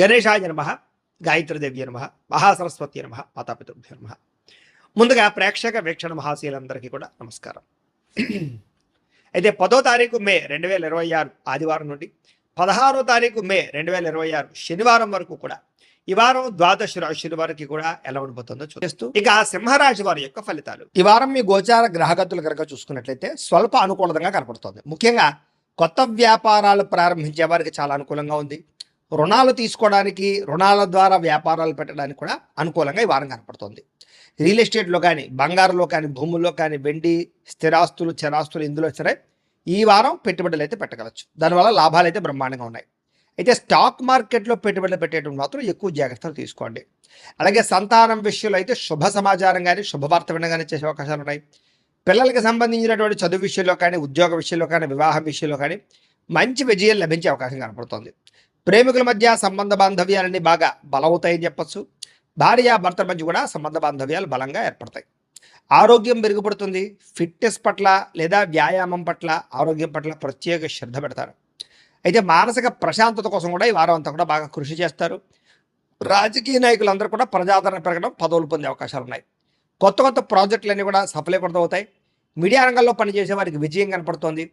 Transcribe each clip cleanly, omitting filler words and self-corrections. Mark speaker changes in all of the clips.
Speaker 1: గణేశాయ నమః, గాయత్రీదేవ్య నమః, మహాసరస్వతి నమః, మాతాపితృభ్యో నమః. ముందుగా ప్రేక్షక వీక్షణ మహాశీలందరికీ కూడా నమస్కారం. అయితే 10వ తారీఖు మే 2026 ఆదివారం నుండి 16వ తారీఖు మే 2026 శనివారం వరకు కూడా ఈ వారం ద్వాదశ రాశుల వారికి కూడా ఎలా ఉండబోతుందో చూస్తూ ఇక సింహరాశి వారి యొక్క ఫలితాలు. ఈ వారం మీ గోచార గ్రహగతులు కనుక చూసుకున్నట్లయితే స్వల్ప అనుకూలంగా కనపడుతుంది. ముఖ్యంగా కొత్త వ్యాపారాలు ప్రారంభించే వారికి చాలా అనుకూలంగా ఉంది. రుణాలు తీసుకోవడానికి, రుణాల ద్వారా వ్యాపారాలు పెట్టడానికి కూడా అనుకూలంగా ఈ వారం కనపడుతుంది. రియల్ ఎస్టేట్లో కానీ, బంగారులో కానీ, భూముల్లో కానీ, వెండి, స్థిరాస్తులు, చరాస్తులు ఇందులో సరే ఈ వారం పెట్టుబడులు అయితే పెట్టగలచ్చు. దానివల్ల లాభాలు అయితే బ్రహ్మాండంగా ఉన్నాయి. అయితే స్టాక్ మార్కెట్లో పెట్టుబడులు పెట్టేయడం మాత్రం ఎక్కువ జాగ్రత్తలు తీసుకోండి. అలాగే సంతానం విషయంలో అయితే శుభ సమాచారం కానీ, శుభవార్త వినగానే చేసే అవకాశాలు ఉన్నాయి. పిల్లలకి సంబంధించినటువంటి చదువు విషయంలో కానీ, ఉద్యోగ విషయంలో కానీ, వివాహం విషయంలో కానీ మంచి విజయం లభించే అవకాశం కనపడుతుంది. ప్రేమికుల మధ్య సంబంధ బాంధవ్యాలన్నీ బాగా బలవుతాయని చెప్పచ్చు. భార్య భర్తల మధ్య కూడా సంబంధ బాంధవ్యాలు బలంగా ఏర్పడతాయి. ఆరోగ్యం మెరుగుపడుతుంది. ఫిట్నెస్ పట్ల లేదా వ్యాయామం పట్ల, ఆరోగ్యం పట్ల ప్రత్యేక శ్రద్ధ పెడతారు. అయితే మానసిక ప్రశాంతత కోసం కూడా ఈ వారం అంతా కూడా బాగా కృషి చేస్తారు. రాజకీయ నాయకులందరూ కూడా ప్రజాదరణ పెరగడం, పదవులు పొందే అవకాశాలు ఉన్నాయి. కొత్త కొత్త ప్రాజెక్టులన్నీ కూడా సఫలీకృతమవుతాయి. మీడియా రంగంలో పనిచేసే వారికి విజయం కనపడుతోంది.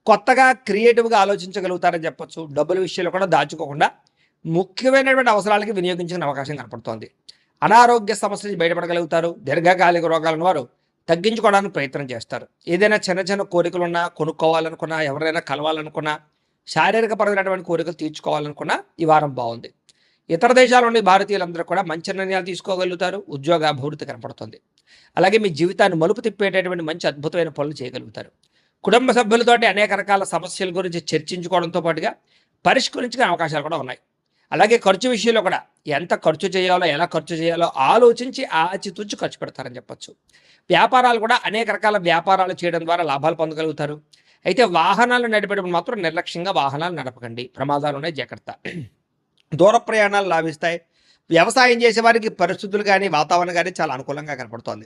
Speaker 1: కొత్తగా క్రియేటివ్గా ఆలోచించగలుగుతారని చెప్పొచ్చు. డబ్బుల విషయంలో కూడా దాచుకోకుండా ముఖ్యమైనటువంటి అవసరాలకి వినియోగించుకునే అవకాశం కనపడుతోంది. అనారోగ్య సమస్య నుంచి బయటపడగలుగుతారు. దీర్ఘకాలిక రోగాలను వారు తగ్గించుకోవడానికి ప్రయత్నం చేస్తారు. ఏదైనా చిన్న చిన్న కోరికలున్నా, కొనుక్కోవాలనుకున్నా, ఎవరైనా కలవాలనుకున్నా, శారీరక పరమైనటువంటి కోరికలు తీర్చుకోవాలనుకున్నా ఈ వారం బాగుంది. ఇతర దేశాల నుండి భారతీయులందరూ కూడా మంచి నిర్ణయాలు తీసుకోగలుగుతారు. ఉద్యోగ అభివృద్ధి కనపడుతుంది. అలాగే మీ జీవితాన్ని మలుపు తిప్పేటటువంటి మంచి అద్భుతమైన పనులు చేయగలుగుతారు. కుటుంబ సభ్యులతోటి అనేక రకాల సమస్యల గురించి చర్చించుకోవడంతో పాటుగా పరిష్కరించుకునే అవకాశాలు కూడా ఉన్నాయి. అలాగే ఖర్చు విషయంలో కూడా ఎంత ఖర్చు చేయాలో, ఎలా ఖర్చు చేయాలో ఆలోచించి ఆచితూచి ఖర్చు పెడతారని చెప్పచ్చు. వ్యాపారాలు కూడా అనేక రకాల వ్యాపారాలు చేయడం ద్వారా లాభాలు పొందగలుగుతారు. అయితే వాహనాలు నడిపేటప్పుడు మాత్రం నిర్లక్ష్యంగా వాహనాలు నడపకండి, ప్రమాదాలు ఉన్నాయి, జాగ్రత్త. దూర ప్రయాణాలు లాభిస్తాయి. వ్యవసాయం చేసే వారికి పరిస్థితులు కానీ, వాతావరణం కానీ చాలా అనుకూలంగా కనపడుతోంది.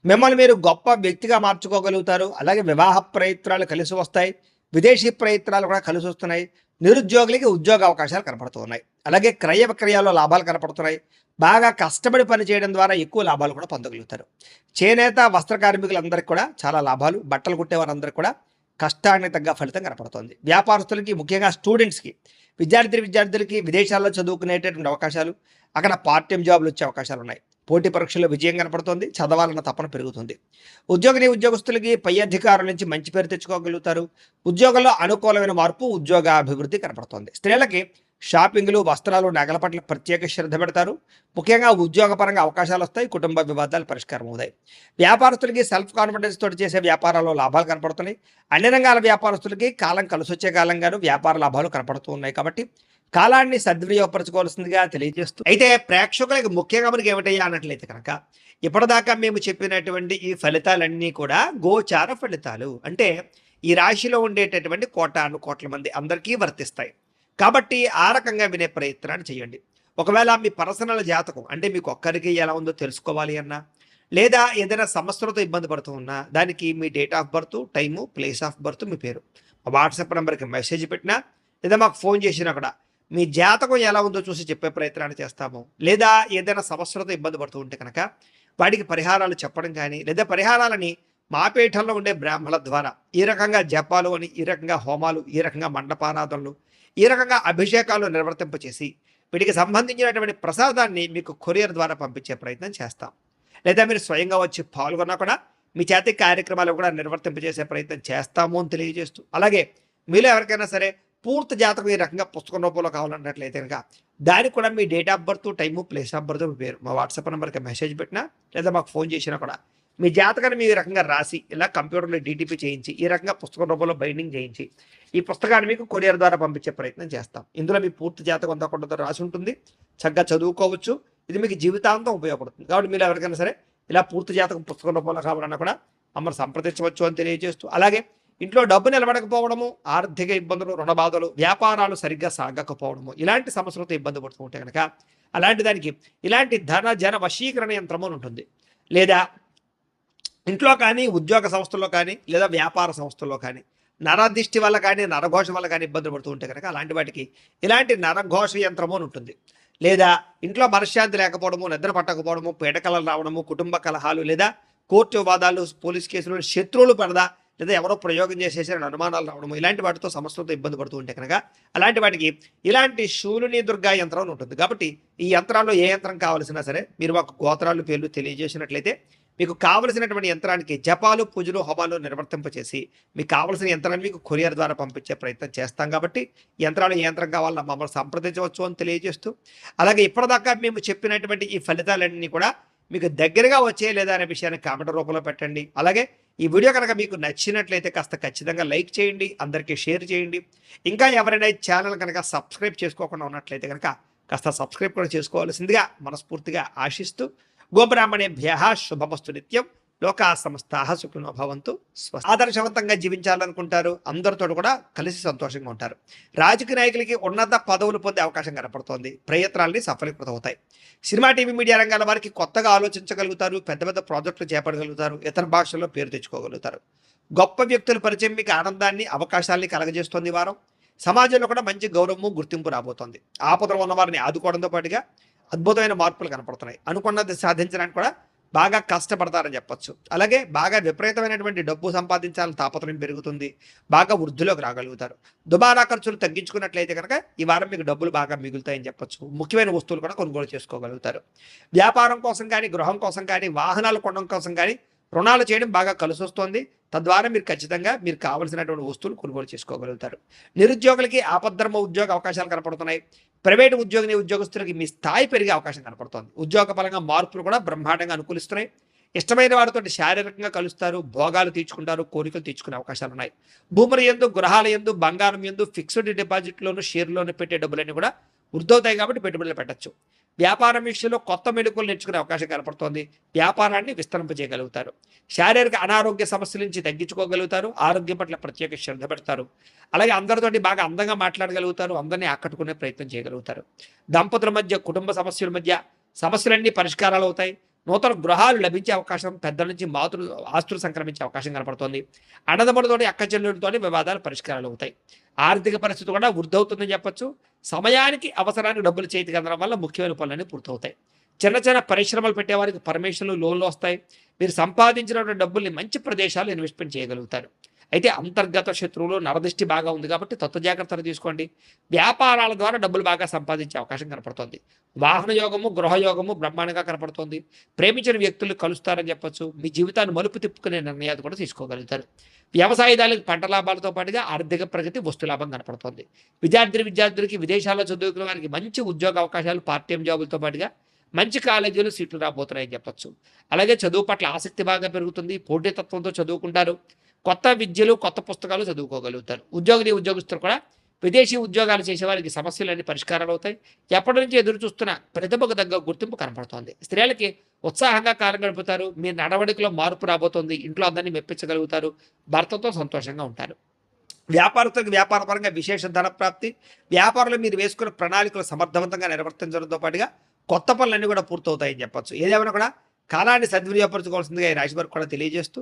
Speaker 1: మిమ్మల్ని మీరు గొప్ప వ్యక్తిగా మార్చుకోగలుగుతారు. అలాగే వివాహ ప్రయత్నాలు కలిసి వస్తాయి. విదేశీ ప్రయత్నాలు కూడా కలిసి వస్తున్నాయి. నిరుద్యోగులకి ఉద్యోగ అవకాశాలు కనపడుతున్నాయి. అలాగే క్రయ విక్రయాల్లో లాభాలు కనపడుతున్నాయి. బాగా కష్టపడి పని చేయడం ద్వారా ఎక్కువ లాభాలు కూడా పొందగలుగుతారు. చేనేత వస్త్ర కార్మికులందరికీ కూడా చాలా లాభాలు. బట్టలు కుట్టే వారందరికీ కూడా కష్టానికి తగ్గ ఫలితం కనపడుతుంది. వ్యాపారస్తులకి, ముఖ్యంగా స్టూడెంట్స్కి, విద్యార్థులకి విదేశాల్లో చదువుకునేటటువంటి అవకాశాలు, అక్కడ పార్ట్ టైం జాబ్లు వచ్చే అవకాశాలు ఉన్నాయి. పోటీ పరీక్షల్లో విజయం కనపడుతుంది. చదవాలన్న తపన పెరుగుతుంది. ఉద్యోగస్తులకి పై అధికారుల నుంచి మంచి పేరు తెచ్చుకోగలుగుతారు. ఉద్యోగంలో అనుకూలమైన మార్పు, ఉద్యోగ అభివృద్ధి కనపడుతుంది. స్త్రీలకి షాపింగ్లు, వస్త్రాలు, నగల పట్ల ప్రత్యేక శ్రద్ధ పెడతారు. ముఖ్యంగా ఉద్యోగపరంగా అవకాశాలు వస్తాయి. కుటుంబ వివాదాలు పరిష్కారం అవుతాయి. వ్యాపారస్తులకి సెల్ఫ్ కాన్ఫిడెన్స్ తోటి చేసే వ్యాపారాల్లో లాభాలు కనపడుతున్నాయి. అన్ని రంగాల వ్యాపారస్తులకి కాలం కలిసొచ్చే కాలంగాను వ్యాపార లాభాలు కనపడుతూ ఉన్నాయి. కాబట్టి కాలాన్ని సద్వినియోగపరచుకోవాల్సిందిగా తెలియజేస్తూ, అయితే ప్రేక్షకులకి ముఖ్యంగా మనకి ఏమిటయ్యా అన్నట్లయితే కనుక ఇప్పటిదాకా మేము చెప్పినటువంటి ఈ ఫలితాలన్నీ కూడా గోచార ఫలితాలు. అంటే ఈ రాశిలో ఉండేటటువంటి కోటాను కోట్ల మంది అందరికీ వర్తిస్తాయి. కాబట్టి ఆ రకంగా వినే ప్రయత్నాన్ని చేయండి. ఒకవేళ మీ పర్సనల్ జాతకం అంటే మీకు ఒక్కరికి ఎలా ఉందో తెలుసుకోవాలి అన్నా, లేదా ఏదైనా సమస్యలతో ఇబ్బంది పడుతూ ఉన్నా, దానికి మీ date of birth, time, place of birth, మీ పేరు వాట్సాప్ నెంబర్కి మెసేజ్ పెట్టినా, లేదా మాకు ఫోన్ చేసినా కూడా మీ జాతకం ఎలా ఉందో చూసి చెప్పే ప్రయత్నాన్ని చేస్తాము. లేదా ఏదైనా సమస్యలతో ఇబ్బంది పడుతూ ఉంటే కనుక వాటికి పరిహారాలు చెప్పడం కానీ, లేదా పరిహారాలని మా పీఠంలో ఉండే బ్రాహ్మణుల ద్వారా ఈ రకంగా జపాలు అని, ఈ రకంగా హోమాలు, ఈ రకంగా మండపానాదనలు, ఈ రకంగా అభిషేకాలు నిర్వర్తింపచేసి వీటికి సంబంధించినటువంటి ప్రసాదాన్ని మీకు కొరియర్ ద్వారా పంపించే ప్రయత్నం చేస్తాం. లేదా మీరు స్వయంగా వచ్చి పాల్గొన్నా కూడా మీ చేతి కార్యక్రమాలు కూడా నిర్వర్తింపజేసే ప్రయత్నం చేస్తాము అని తెలియజేస్తూ, అలాగే మీలో ఎవరికైనా సరే పూర్తి జాతకం ఈ రకంగా పుస్తకం రూపంలో కావాలన్నట్లయితే కనుక దానికి కూడా మీ date of birth, time, place of birth, మీ పేరు మా వాట్సాప్ నెంబర్కి మెసేజ్ పెట్టినా, లేదా మాకు ఫోన్ చేసినా కూడా మీ జాతకాన్ని మీ రకంగా రాసి ఇలా కంప్యూటర్లో డీటీపీ చేయించి ఈ రకంగా పుస్తకం రూపంలో బైండింగ్ చేయించి ఈ పుస్తకాన్ని మీకు కొరియర్ ద్వారా పంపించే ప్రయత్నం చేస్తాం. ఇందులో మీ పూర్తి జాతకం అంతా కూడా రాసి ఉంటుంది. చక్కగా చదువుకోవచ్చు. ఇది మీకు జీవితాంతం ఉపయోగపడుతుంది. కాబట్టి మీరు ఎవరికైనా సరే ఇలా పూర్తి జాతకం పుస్తకం రూపంలో కావాలన్నా కూడా మమ్మల్ని సంప్రదించవచ్చు అని తెలియజేస్తూ, అలాగే ఇంట్లో డబ్బు నిలబడకపోవడము, ఆర్థిక ఇబ్బందులు, రుణ బాధలు, వ్యాపారాలు సరిగ్గా సాగకపోవడము, ఇలాంటి సమస్యలతో ఇబ్బంది పడుతూ ఉంటే కనుక అలాంటి దానికి ఇలాంటి ధన జన వశీకరణ యంత్రము ఉంటుంది. లేదా ఇంట్లో కానీ, ఉద్యోగ సంస్థల్లో కానీ, లేదా వ్యాపార సంస్థల్లో కానీ నరదిష్టి వల్ల కానీ నరఘోష వల్ల కానీ ఇబ్బందులు పడుతూ ఉంటే కనుక అలాంటి వాటికి ఇలాంటి నరఘోష యంత్రము అని ఉంటుంది. లేదా ఇంట్లో మనశ్శాంతి లేకపోవడము, నిద్ర పట్టకపోవడము, పీడకలలు రావడము, కుటుంబ కలహాలు, లేదా కోర్టు వివాదాలు, పోలీస్ కేసులు, శత్రువులు పడదా, లేదా ఎవరో ప్రయోగం చేసేసారని అనుమానాలు రావడము, ఇలాంటి వాటితో సమస్యలతో ఇబ్బంది పడుతూ ఉంటే కనుక అలాంటి వాటికి ఇలాంటి శూలిని దుర్గా యంత్రం అని ఉంటుంది. కాబట్టి ఈ యంత్రాల్లో ఏ యంత్రం కావాల్సినా సరే మీరు మాకు గోత్రాలు పేర్లు తెలియజేసినట్లయితే మీకు కావలసినటువంటి యంత్రానికి జపాలు, పూజలు, హోమాలు నిర్వర్తింపచేసి మీకు కావలసిన యంత్రాన్ని మీకు కొరియర్ ద్వారా పంపించే ప్రయత్నం చేస్తాం. కాబట్టి యంత్రాలు ఏ యంత్రం కావాలన్నా మమ్మల్ని సంప్రదించవచ్చు అని తెలియజేస్తూ, అలాగే ఇప్పటిదాకా మేము చెప్పినటువంటి ఈ ఫలితాలన్నీ కూడా మీకు దగ్గరగా వచ్చే లేదా అనే విషయాన్ని కామెంట్ రూపంలో పెట్టండి. అలాగే ఈ వీడియో కనుక మీకు నచ్చినట్లయితే కాస్త ఖచ్చితంగా లైక్ చేయండి, అందరికీ షేర్ చేయండి. ఇంకా ఎవరైనా ఈ ఛానల్ కనుక సబ్స్క్రైబ్ చేసుకోకుండా ఉన్నట్లయితే కనుక కాస్త సబ్స్క్రైబ్ కూడా చేసుకోవాల్సిందిగా మనస్ఫూర్తిగా ఆశిస్తూ, గోబ్రాహ్మణేభ్యః శుభమస్తు నిత్యం, లోకా సమస్తాః సుఖినో భవంతు. ఆదర్శవంతంగా జీవించాలనుకుంటారు, అందరితో కూడా కలిసి సంతోషంగా ఉంటారు. రాజకీయ నాయకులకి ఉన్నత పదవులు పొందే అవకాశం కనపడుతోంది. ప్రయత్నాలని సఫలీకృతం అవుతాయి. సినిమా, టీవీ, మీడియా రంగాల వారికి కొత్తగా ఆలోచించగలుగుతారు, పెద్ద పెద్ద ప్రాజెక్టులు చేపట్టగలుగుతారు, ఇతర భాషల్లో పేరు తెచ్చుకోగలుగుతారు. గొప్ప వ్యక్తుల పరిచయం మీకు ఆనందాన్ని, అవకాశాలని కలగజేస్తుంది. ఈ వారం సమాజంలో కూడా మంచి గౌరవము, గుర్తింపు రాబోతోంది. ఆపదలో ఉన్న వారిని ఆదుకోవడంతో పాటుగా అద్భుతమైన మార్పులు కనపడుతున్నాయి. అనుకున్నది సాధించడానికి కూడా బాగా కష్టపడతారని చెప్పొచ్చు. అలాగే బాగా విపరీతమైనటువంటి డబ్బు సంపాదించాలని తాపత్రయం పెరుగుతుంది. బాగా వృద్ధిలోకి రాగలుగుతారు. దుబారా ఖర్చులు తగ్గించుకున్నట్లయితే కనుక ఈ వారం మీకు డబ్బులు బాగా మిగులుతాయని చెప్పొచ్చు. ముఖ్యమైన వస్తువులు కూడా కొనుగోలు చేసుకోగలుగుతారు. వ్యాపారం కోసం కానీ, గృహం కోసం కానీ, వాహనాలు కొనడం కోసం కానీ రుణాలు చేయడం బాగా కలిసి వస్తుంది. తద్వారా మీరు ఖచ్చితంగా మీరు కావలసినటువంటి వస్తువులు కొనుగోలు చేసుకోగలుగుతారు. నిరుద్యోగులకి ఆపద్ధర్మ ఉద్యోగ అవకాశాలు కనపడుతున్నాయి. ప్రైవేటు ఉద్యోగస్తులకి మీ స్థాయి పెరిగే అవకాశం కనపడుతుంది. ఉద్యోగ పరంగా మార్పులు కూడా బ్రహ్మాండంగా అనుకూలిస్తున్నాయి. ఇష్టమైన వారితో శారీరకంగా కలుస్తారు, భోగాలు తీర్చుకుంటారు, కోరికలు తీర్చుకునే అవకాశాలు ఉన్నాయి. భూముల యందు, గృహాల యందు, బంగారం యందు, ఫిక్స్డ్ డిపాజిట్లోను, షేర్లోను పెట్టే డబ్బులన్నీ కూడా వృద్ధవుతాయి. కాబట్టి పెట్టుబడులు పెట్టచ్చు. వ్యాపారం విషయంలో కొత్త మెళకువలు నేర్చుకునే అవకాశం కనపడుతోంది. వ్యాపారాన్ని విస్తరింపజేయగలుగుతారు. శారీరక అనారోగ్య సమస్యల నుంచి తగ్గించుకోగలుగుతారు. ఆరోగ్యం పట్ల ప్రత్యేక శ్రద్ధ పెడతారు. అలాగే అందరితోటి బాగా అందంగా మాట్లాడగలుగుతారు. అందరినీ ఆకట్టుకునే ప్రయత్నం చేయగలుగుతారు. దంపతుల మధ్య, కుటుంబ సమస్యల మధ్య సమస్యలన్నీ పరిష్కారాలు అవుతాయి. నూతన గృహాలు లభించే అవకాశం, పెద్దల నుంచి ఆస్తులు సంక్రమించే అవకాశం కనపడుతోంది. అన్నదమ్ములతోటి, అక్క చెల్లెలతోటి వివాదాలు పరిష్కారాలు అవుతాయి. ఆర్థిక పరిస్థితి కూడా వృద్ధి అవుతుందని చెప్పొచ్చు. సమయానికి, అవసరానికి డబ్బులు చేతికి అందడం వల్ల ముఖ్యమైన పనులన్నీ పూర్తవుతాయి. చిన్న చిన్న పరిశ్రమలు పెట్టేవారికి పర్మిషన్లు, లోన్లు వస్తాయి. మీరు సంపాదించినటువంటి డబ్బుల్ని మంచి ప్రదేశాలు ఇన్వెస్ట్మెంట్ చేయగలుగుతారు. అయితే అంతర్గత శత్రువులు, నరదృష్టి బాగా ఉంది కాబట్టి తత్వ జాగ్రత్తలు తీసుకోండి. వ్యాపారాల ద్వారా డబ్బులు బాగా సంపాదించే అవకాశం కనపడుతోంది. వాహన యోగము, గృహయోగము బ్రహ్మాండంగా కనపడుతోంది. ప్రేమించిన వ్యక్తులు కలుస్తారని చెప్పొచ్చు. మీ జీవితాన్ని మలుపు తిప్పుకునే నిర్ణయాలు కూడా తీసుకోగలుగుతారు. వ్యవసాయదారులకు పంట లాభాలతో పాటుగా ఆర్థిక ప్రగతి, వస్తు లాభం కనపడుతోంది. విద్యార్థులకి విదేశాల్లో చదువుకునే వారికి మంచి ఉద్యోగ అవకాశాలు, పార్ట్ టైం జాబులతో పాటుగా మంచి కాలేజీలు సీట్లు రాబోతున్నాయని చెప్పొచ్చు. అలాగే చదువు పట్ల ఆసక్తి బాగా పెరుగుతుంది. పోటీతత్వంతో చదువుకుంటారు. కొత్త విద్యలు, కొత్త పుస్తకాలు చదువుకోగలుగుతారు. ఉద్యోగస్తులు కూడా విదేశీ ఉద్యోగాలు చేసేవారికి సమస్యలన్నీ పరిష్కారాలు అవుతాయి. ఎప్పటి నుంచి ఎదురు చూస్తున్న ప్రతిభకు తగ్గ గుర్తింపు కనపడుతోంది. స్త్రీలకి ఉత్సాహంగా కాలం గడుపుతారు. మీ నడవడికలో మార్పు రాబోతోంది. ఇంట్లో అందరినీ మెప్పించగలుగుతారు. భర్తతో సంతోషంగా ఉంటారు. వ్యాపారస్తులకు వ్యాపారపరంగా విశేష ధన ప్రాప్తి. వ్యాపారంలో మీరు వేసుకున్న ప్రణాళికలు సమర్థవంతంగా నిర్వర్తించడంతో పాటుగా కొత్త పనులన్నీ కూడా పూర్తవుతాయని చెప్పొచ్చు. ఏదేమైనా కూడా కాలాన్ని సద్వినియోగపరచుకోవాల్సిందిగా ఈ రాశి వారికి కూడా తెలియజేస్తూ